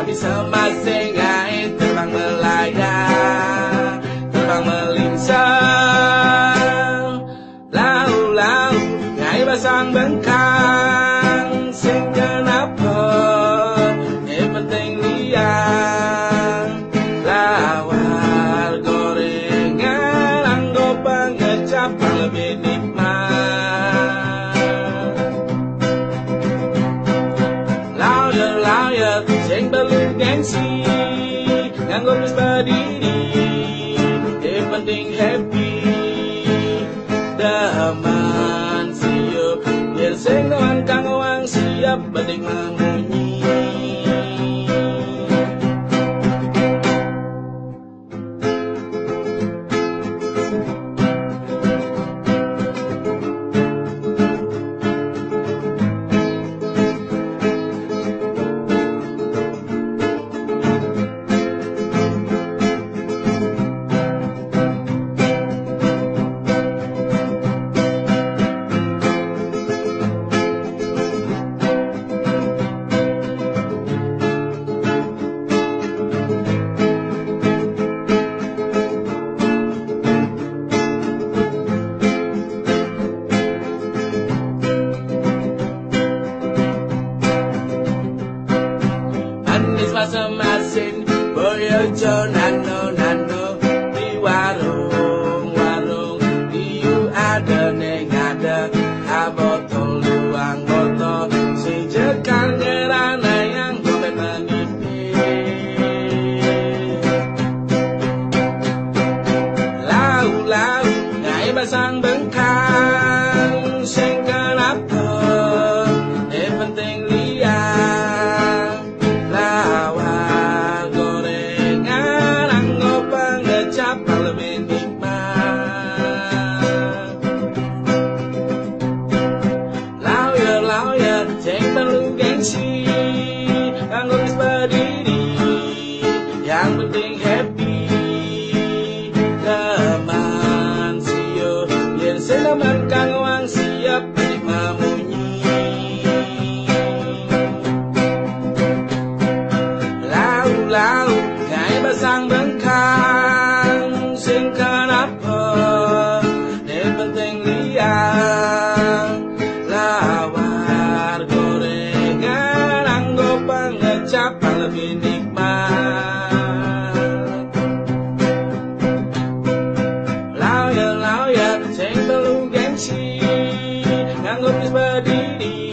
bisa masing gae terbang melayang, terbang melincang. Lau gae basang bengkang, sing kenapa penting liang. Lawar gorengan anggo pengecap lebih nikmat. Lawyer sing perlu gengsi nganggo wis berdiri, penting happy. Daman siup biar sing doan kang wang siap penting memunyi. Masam asin boyojo nano di warung diu ada neng ada botol luang botol si jekar ngerana yang dompet menipis. Lau ngai basang bengkang sing kenapa penting liang. Lawar gorengan anggo pengecap lebih nikmat. Lawyer sing perlu gengsi anggo wis berdiri, yang penting happy. Teman sio yen sing teman kang wang siap penting memunyi. Lau gae basang bengkang sing kenapa penting liang. Lawar gorengan anggo pengecap lebih nikmat. Lawyer sing perlu gengsi nganggo wis berdiri,